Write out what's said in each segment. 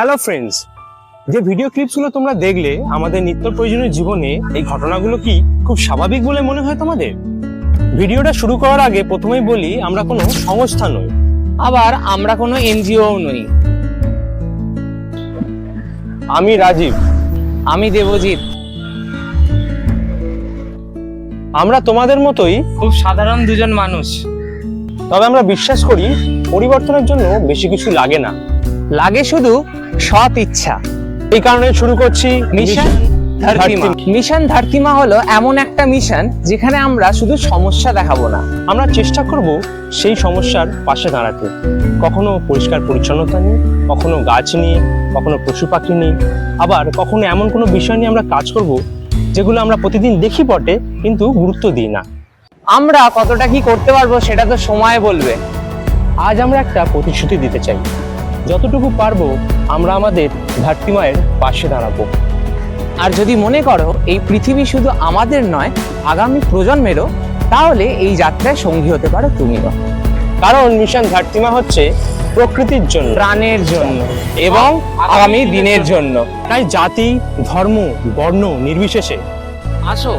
Hello friends, যে video ক্লিপসগুলো তোমরা দেখলে আমাদের নিত্য প্রয়োজনীয় জীবনে এই ঘটনাগুলো কি খুব স্বাভাবিক বলে মনে হয় তোমাদের? ভিডিওটা শুরু করার আগে প্রথমেই বলি, আমরা কোনো সংস্থা নই, আবার আমরা কোনো এনজিও নই। আমি রাজীব। আমি দেবজিৎ। আমরা তোমাদের মতোই, খুব সাধারণ দুজন মানুষ। তবে আমরা বিশ্বাস করি পরিবর্তনের জন্য বেশি কিছু লাগে না, লাগে শুধু সৎ ইচ্ছা। এই কারণে শুরু করছি মিশন ধরতিমা। মিশন ধরতিমা হলো এমন একটা মিশন যেখানে আমরা শুধু সমস্যা দেখাবো না, আমরা চেষ্টা করব সেই সমস্যার পাশে দাঁড়াতে। কখনো পরিষ্কার পরিচ্ছন্নতা নিয়ে, কখনো গাছ নিয়ে, কখনো পশু পাখি নিয়ে, আবার কখনো এমন কোনো বিষয় নিয়ে আমরা কাজ করব যেগুলো আমরা প্রতিদিন দেখি বটে কিন্তু গুরুত্ব দিই না। আমরা কতটা কি করতে পারবো সেটা তো সময় বলবে। আজ আমরা একটা প্রতিশ্রুতি দিতে চাই, যতটুকু পারবো আমরা আমাদের ধরতিমায়ের পাশে দাঁড়াবো। আর যদি মনে করো এই পৃথিবী শুধু আমাদের নয়, আগামী প্রজন্মেরও, তাহলে এই যাত্রায় সঙ্গী হতে পারো তুমিও। কারণ মিশন ধরতিমা হচ্ছে প্রকৃতির জন্য, প্রাণের জন্য এবং আগামী দিনের জন্য। তাই জাতি, ধর্ম, বর্ণ নির্বিশেষে আসো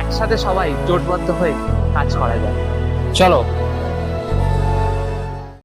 একসাথে সবাই জোটবদ্ধ হয়ে কাজ করা যায়। চলো